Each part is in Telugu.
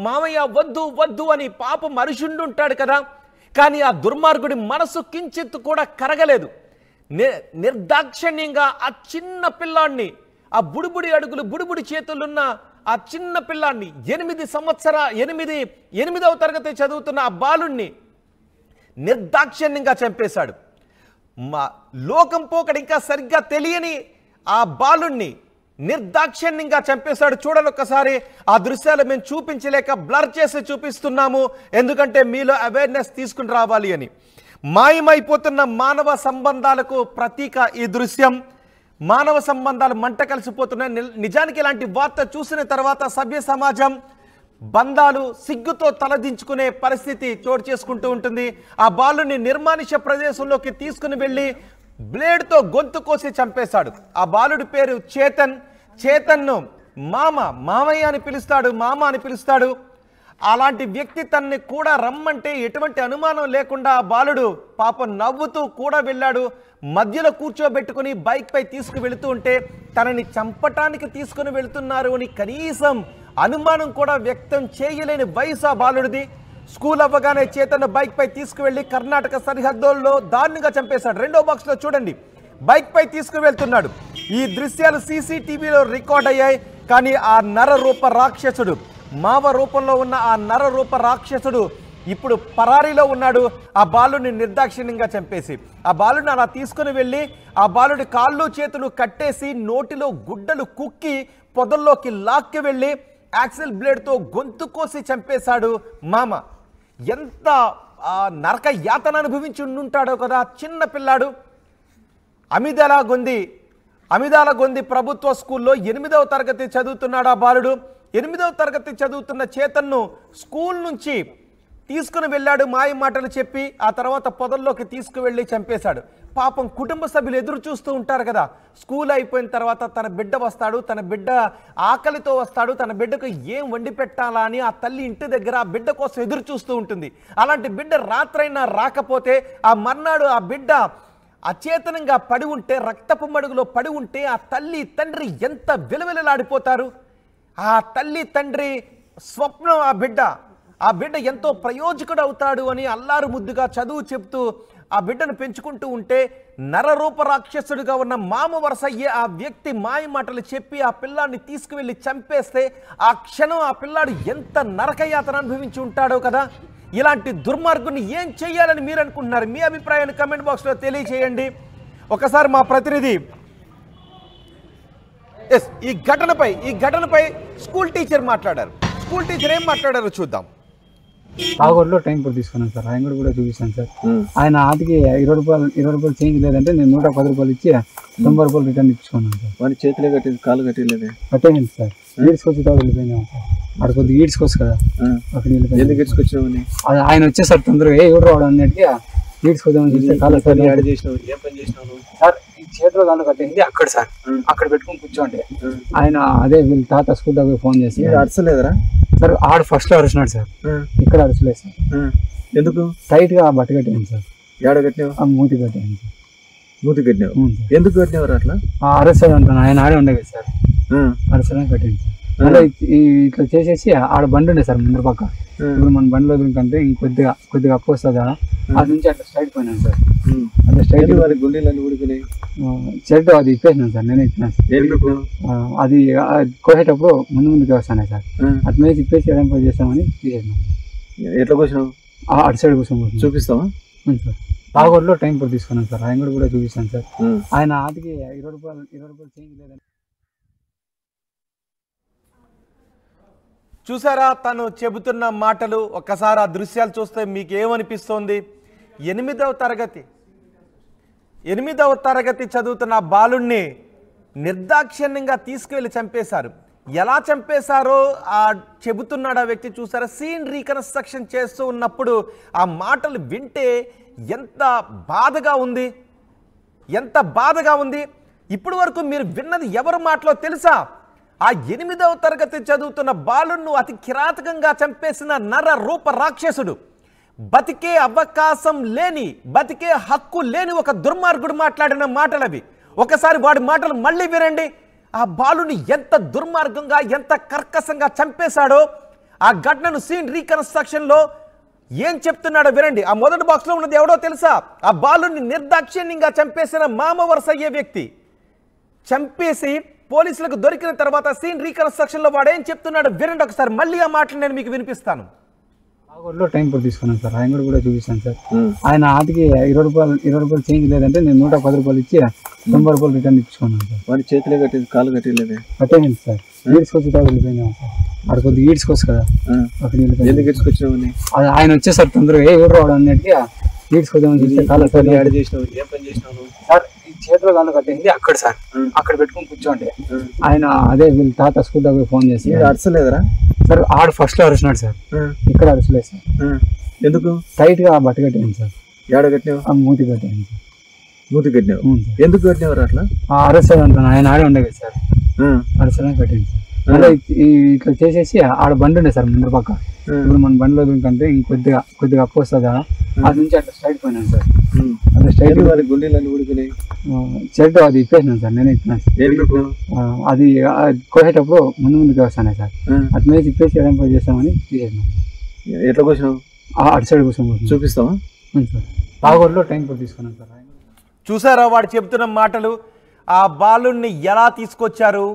మామయ్య వద్దు వద్దు అని పాపం అరుషుండుంటాడు కదా. కానీ ఆ దుర్మార్గుడి మనసు కించిత్తు కూడా కరగలేదు. నిర్దాక్షిణ్యంగా ఆ చిన్న పిల్లాడిని, ఆ బుడిబుడి అడుగులు బుడిబుడి చేతులున్న ఆ చిన్న పిల్లాడిని, 8వ తరగతి చదువుతున్న ఆ బాలుణ్ణి నిర్దాక్షిణ్యంగా చంపేశాడు. లోకం పోకడ ఇంకా సరిగ్గా తెలియని ఆ బాలుణ్ణి నిర్దాక్షిణ్యంగా చంపేశాడు. చూడండి ఒక్కసారి ఆ దృశ్యాలు మేము చూపించలేక బ్లర్ చేసి చూపిస్తున్నాము, ఎందుకంటే మీలో అవేర్నెస్ తీసుకుని రావాలి అని. మాయమైపోతున్న మానవ సంబంధాలకు ప్రతీక ఈ దృశ్యం. మానవ సంబంధాలు మంట కలిసిపోతున్నాయి. నిజానికి ఇలాంటి వార్త చూసిన తర్వాత సభ్య సమాజం బంధాలు సిగ్గుతో తలదించుకునే పరిస్థితి చోటు చేసుకుంటూ ఉంటుంది. ఆ బాలుని నిర్మానుష్య ప్రదేశంలోకి తీసుకుని వెళ్ళి బ్లేడ్తో గొంతు కోసి చంపేశాడు. ఆ బాలుడి పేరు చేతన్. చేతన్ను మామయ్య అని పిలుస్తాడు, మామ అని పిలుస్తాడు. అలాంటి వ్యక్తి తనని కూడా రమ్మంటే ఎటువంటి అనుమానం లేకుండా ఆ బాలుడు పాపం నవ్వుతూ కూడా వెళ్ళాడు. మధ్యలో కూర్చోబెట్టుకుని బైక్ పై తీసుకువెళుతూ ఉంటే తనని చంపటానికి తీసుకుని వెళుతున్నారు అని కనీసం అనుమానం కూడా వ్యక్తం చేయలేని వయసు ఆ బాలుడిది. స్కూల్ అవ్వగానే చేతన్ బైక్ పై తీసుకువెళ్ళి కర్ణాటక సరిహద్దుల్లో దారుణంగా చంపేశాడు. రెండో బాక్స్ లో చూడండి, బైక్ పై తీసుకువెళ్తున్నాడు. ఈ దృశ్యాలు సీసీటీవీలో రికార్డ్ అయ్యాయి. కానీ ఆ నరరూప రాక్షసుడు, మావ రూపంలో ఉన్న ఆ నరరూప రాక్షసుడు ఇప్పుడు పరారీలో ఉన్నాడు. ఆ బాలుని నిర్దాక్షిణ్యంగా చంపేసి ఆ బాలుని అలా తీసుకుని వెళ్ళి ఆ బాలుడి కాళ్ళు చేతులు కట్టేసి నోటిలో గుడ్డలు కుక్కి పొదల్లోకి లాక్కి వెళ్ళి యాక్సిల్ బ్లేడ్తో గొంతు కోసి చంపేశాడు మామ. ఎంత నరక యాతన అనుభవించి ఉండుంటాడో కదా చిన్న పిల్లాడు. అమిదాలగొంది ప్రభుత్వ స్కూల్లో 8వ తరగతి చదువుతున్నాడు ఆ బాలుడు. 8వ తరగతి చదువుతున్న చేతన్ను స్కూల్ నుంచి తీసుకుని వెళ్ళాడు మాయ మాటలు చెప్పి. ఆ తర్వాత పొదల్లోకి తీసుకువెళ్ళి చంపేశాడు. పాపం కుటుంబ సభ్యులు ఎదురు చూస్తూ ఉంటారు కదా. స్కూల్ అయిపోయిన తర్వాత తన బిడ్డ వస్తాడు, తన బిడ్డ ఆకలితో వస్తాడు, తన బిడ్డకు ఏం వండి పెట్టాలా అని ఆ తల్లి ఇంటి దగ్గర ఆ బిడ్డ కోసం ఎదురు చూస్తూ ఉంటుంది. అలాంటి బిడ్డ రాత్రైనా రాకపోతే ఆ మర్నాడు ఆ బిడ్డ అచేతనంగా పడి ఉంటే, రక్తపు మడుగులో పడి ఉంటే ఆ తల్లి తండ్రి ఎంత విలవిలలాడిపోతారు. ఆ తల్లి తండ్రి స్వప్నం ఆ బిడ్డ ఎంతో ప్రయోజకుడు అవుతాడు అని అల్లారు ముద్దుగా చదువు చెప్తూ ఆ బిడ్డను పెంచుకుంటూ ఉంటే నరరూప రాక్షసుడిగా ఉన్న మామ వరస అయ్యే ఆ వ్యక్తి మాయ మాటలు చెప్పి ఆ పిల్లాడిని తీసుకువెళ్ళి చంపేస్తే ఆ క్షణం ఆ పిల్లాడు ఎంత నరకయాతన అనుభవించి ఉంటాడో కదా. ఇలాంటి దుర్మార్గుని ఏం చెయ్యాలని మీరు అనుకుంటున్నారు? మీ అభిప్రాయాన్ని కమెంట్ బాక్స్లో తెలియజేయండి. ఒకసారి మా ప్రతినిధి ఈ ఘటనపై స్కూల్ టీచర్ మాట్లాడారు. స్కూల్ టీచర్ ఏం మాట్లాడారో చూద్దాం. కాగూరులో టైం కూడా తీసుకున్నాను సార్, ఆయన కూడా చూపిస్తాను సార్. ఆయన ఆదికి 20 రూపాయలు చేంజ్ లేదంటే నేను 110 రూపాయలు ఇచ్చి 90 రూపాయలు రిటర్న్ ఇచ్చుకున్నాను సార్. వాడి చేతులే కట్టేది, కాలు కట్టేది కట్టేయండి సార్. ఈడ్స్కొచ్చి వెళ్ళిపోయినాము సార్. అక్కడ కొద్దిగా ఈడ్చుకోవచ్చు కదా, అక్కడ ఎందుకు ఈడ్చుకొచ్చినామని ఆయన వచ్చేసారు తొందరగా ఎవరు రావడం అన్నట్టుగా ఈడ్చుకోదామని చూస్తే కాలు యాడ్ చేసినావు. ఏం పని చేసినావు సార్? చేతిలో దాంట్లో కట్టేసింది అక్కడ సార్, అక్కడ పెట్టుకుని కూర్చోండి. ఆయన అదే వీళ్ళ తాత స్కూల్ దగ్గర ఫోన్ చేసి అరసలేదరా సార్? ఆడ ఫస్ట్ లో అరిచినాడు సార్, ఇక్కడ అరచలేదు సార్. ఎందుకు? టైట్ గా బట్ట కట్టేయండి సార్. ఏడ కట్టినావు? మూతి కట్టేయండి సార్. మూతి కట్టినావు? ఎందుకు కట్టినవారు అట్లా? అరసలు అంటాను, ఆయన ఆడే ఉండేది సార్. అరసలని కట్టేయండి సార్. అలా ఇట్లా చేసేసి ఆడ బండి ఉండే సార్ ముందు పక్క. ఇప్పుడు మన బండిలో కంటే కొద్దిగా అప్పు వస్తుంది కదా, అది నుంచి అట్లా స్ట్రైట్ పోయినాను సార్. అట్లా స్ట్రైట్ గుండెలన్నీ ఊడిపోయినాయి. షర్ట్ అది ఇప్పేసినాను సార్, నేనే ఇచ్చినాను సార్. అది కోసేటప్పుడు ముందుగా వస్తానే సార్, అట్లా ఇప్పేసి ఎడంపై చేస్తామని తీసేసినాం. ఎట్లా కూర్చున్నావు? అటు సైడ్ కోసం చూపిస్తావా? సార్ కాగూరులో టైం కూడా తీసుకున్నాను సార్, ఆయన కూడా చూపిస్తాను సార్. ఆయన ఆదికి 20 రూపాయలు చేంజ్ లేదని. చూసారా తను చెబుతున్న మాటలు? ఒక్కసారి ఆ దృశ్యాలు చూస్తే మీకు ఏమనిపిస్తోంది? 8వ తరగతి చదువుతున్న బాలుణ్ణి నిర్దాక్షిణ్యంగా తీసుకువెళ్ళి చంపేశారు. ఎలా చంపేశారో చెబుతున్నాడు ఆ వ్యక్తి. చూసారా, సీన్ రీకన్స్ట్రక్షన్ చేస్తూ ఉన్నప్పుడు ఆ మాటలు వింటే ఎంత బాధగా ఉంది. ఇప్పటి వరకు మీరు విన్నది ఎవరి మాటలో తెలుసా? ఆ 8వ తరగతి చదువుతున్న బాలును అతి కిరాతకంగా చంపేసిన నర రూప రాక్షసుడు, బతికే అవకాశం లేని, బతికే హక్కు లేని ఒక దుర్మార్గుడు మాట్లాడిన మాటలవి. ఒకసారి వాడి మాటలు మళ్ళీ వినండి. ఆ బాలుని ఎంత దుర్మార్గంగా, ఎంత కర్కశంగా చంపేశాడో ఆ ఘటనను సీన్ రీకన్స్ట్రక్షన్ లో ఏం చెప్తున్నాడో వినండి. ఆ మొదటి బాక్స్ లో ఉన్నది ఎవడో తెలుసా? ఆ బాలుని నిర్దాక్షిణ్యంగా చంపేసిన మామ వరుస అయ్యే వ్యక్తి. చంపేసి పోలీసులకు దొరికిన తర్వాత సీన్ రీకన్స్ట్రక్షన్ లో వాడు ఏం చెప్తున్నాడో వినండి ఒకసారి. మళ్ళీ ఆ మాటలు నేను మీకు వినిపిస్తాను. లో టైం కూడా తీసుకున్నాను సార్, ఆయన కూడా చూపిస్తాను సార్. ఆయన ఆదికి 20 రూపాయలు చేంజ్ లేదంటే నేను 110 రూపాయలు ఇచ్చి 90 రూపాయలు రిటర్న్ ఇచ్చుకున్నాను సార్. వాడి చేతిలో కట్టేది కాలు కట్టేది కట్టేయండి సార్. ఈడ్చుకొచ్చి వెళ్ళిపోయినాము సార్. అక్కడ కొద్దిగా ఈడ్చుకోవచ్చు కదా, అక్కడ ఎందుకు ఇచ్చుకొచ్చినావు? అది ఆయన వచ్చేసారు తొందరగా ఎవరు రావడం అన్నట్టుగా ఈడ్చుకొద్దామని చూస్తే కాలు యాడ్ చేసినావు. ఏం పని చేసినావు సార్? ఈ చేతిలో కాళ్ళు కట్టేది అక్కడ సార్, అక్కడ పెట్టుకుని కూర్చోండి. ఆయన అదే వీళ్ళ తాత స్కూల్ దగ్గర ఫోన్ చేసి అరసలేదరా సార్? ఆడు ఫస్ట్ లో అరిచినాడు సార్, ఇక్కడ అరచలేదు సార్. ఎందుకు? టైట్ గా బట్ట కట్టేయండి సార్. ఏడ కట్టినావు? మూతి కట్టేయండి సార్. మూతి కట్టినావు? ఎందుకు కట్టినవారు అట్లా? అరసలు అంటాను, ఆయన ఆడే ఉండేది సార్. అరసలని కట్టేయండి సార్. మళ్ళీ ఇట్లా చేసేసి ఆడ బండి ఉండే సార్ ముందు పక్క. ఇప్పుడు మన బండిలో దుంకంటే కొద్దిగా అప్పు వస్తుందా, అది నుంచి అట్లా స్ట్రైట్ పోయినాను సార్. అట్లా స్ట్రైట్ వారి గుండెలన్నీ ఊడిపోయినాయి. షర్ట్ అది ఇప్పేసినాను సార్, నేనే ఇప్పినాను. అది కోసేటప్పుడు ముందుకు వస్తానే సార్, అటు మీద ఇప్పేసి ఎడంపై చేస్తామని తీసేసినాను. ఎట్లా కూర్చున్నావు? అటు సైడ్ కోసం చూపిస్తావా? సార్ బాగోడ్లో టైం కూడా తీసుకున్నాను సార్. చూసారా వాడు చెబుతున్న మాటలు? ఆ బాలుడిని ఎలా తీసుకొచ్చారు,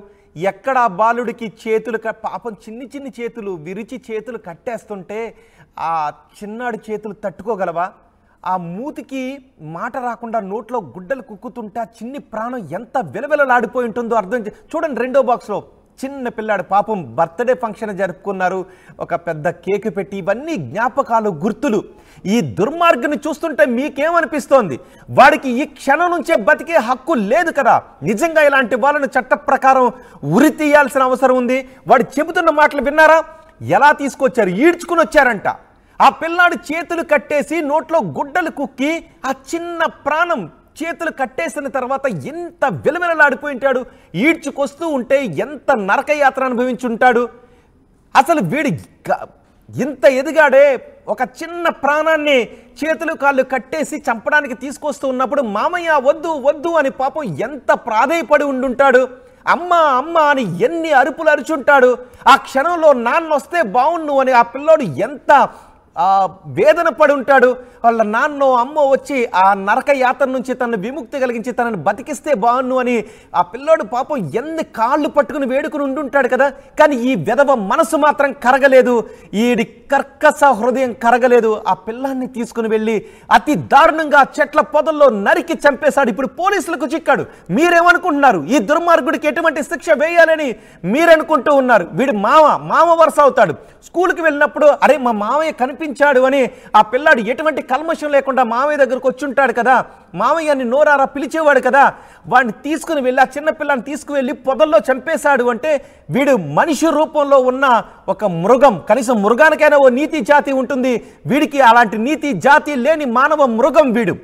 ఎక్కడ ఆ బాలుడికి చేతులు పాపం చిన్ని చేతులు విరిచి చేతులు కట్టేస్తుంటే ఆ చిన్నాడి చేతులు తట్టుకోగలవా? ఆ మూతికి మాట రాకుండా నోట్లో గుడ్డలు కుక్కుతుంటే ఆ చిన్ని ప్రాణం ఎంత విలవిలలాడిపోయి ఉంటుందో అర్థం చూడండి. రెండో బాక్స్లో చిన్న పిల్లాడు పాపం బర్త్డే ఫంక్షన్ జరుపుకున్నారు, ఒక పెద్ద కేక్ పెట్టి, ఇవన్నీ జ్ఞాపకాలు, గుర్తులు. ఈ దుర్మార్గుని చూస్తుంటే మీకేమనిపిస్తోంది? వాడికి ఈ క్షణం నుంచే బతికే హక్కు లేదు కదా. నిజంగా ఇలాంటి వాళ్ళను చట్ట ప్రకారం ఉరి తీయాల్సిన అవసరం ఉంది. వాడు చెబుతున్న మాటలు విన్నారా? ఎలా తీసుకొచ్చారు? ఈడ్చుకుని వచ్చారంట. ఆ పిల్లాడు చేతులు కట్టేసి నోట్లో గుడ్డలు కుక్కి ఆ చిన్న ప్రాణం చేతులు కట్టేసిన తర్వాత ఎంత విలవిలలాడిపోయి ఉంటాడు. ఈడ్చుకొస్తూ ఉంటే ఎంత నరకయాత్ర అనుభవించుంటాడు. అసలు వీడి ఇంత ఎదిగాడే, ఒక చిన్న ప్రాణాన్ని చేతులు కాళ్ళు కట్టేసి చంపడానికి తీసుకొస్తూ ఉన్నప్పుడు మామయ్య వద్దు వద్దు అని పాపం ఎంత ప్రాధేయపడి ఉండుంటాడు. అమ్మ అమ్మ అని ఎన్ని అరుపులు అరుచుంటాడు. ఆ క్షణంలో నాన్న వస్తే బావుండు అని ఆ పిల్లోడు ఎంత వేదన పడి ఉంటాడు. వాళ్ళ నాన్నో అమ్మో వచ్చి ఆ నరక యాత్ర నుంచి తనను విముక్తి కలిగించి తనను బతికిస్తే బాగున్ను అని ఆ పిల్లోడు పాపం ఎన్ని కాళ్ళు పట్టుకుని వేడుకుని ఉండుంటాడు కదా. కానీ ఈ వెధవ మనసు మాత్రం కరగలేదు, ఈడి కర్కశ హృదయం కరగలేదు. ఆ పిల్లాన్ని తీసుకుని వెళ్ళి అతి దారుణంగా చెట్ల పొదల్లో నరికి చంపేశాడు. ఇప్పుడు పోలీసులకు చిక్కాడు. మీరేమనుకుంటున్నారు? ఈ దుర్మార్గుడికి ఎటువంటి శిక్ష వేయాలని మీరనుకుంటూ ఉన్నారు. వీడి మామ వరుస అవుతాడు. స్కూల్కి వెళ్ళినప్పుడు అరే మా మామయ్య కనిపించాడు అని ఆ పిల్లాడు ఎటువంటి కల్మషం లేకుండా మామయ్య దగ్గరకు వచ్చి ఉంటాడు కదా, మామయ్యని నోరారా పిలిచేవాడు కదా. వాడిని తీసుకుని వెళ్ళి ఆ చిన్న పిల్లాన్ని తీసుకువెళ్ళి పొదల్లో చంపేశాడు అంటే వీడు మనిషి రూపంలో ఉన్న ఒక మృగం. కనీసం మృగానికైనా ఓ నీతి జాతి ఉంటుంది, వీడికి అలాంటి నీతి జాతి లేని మానవ మృగం వీడు.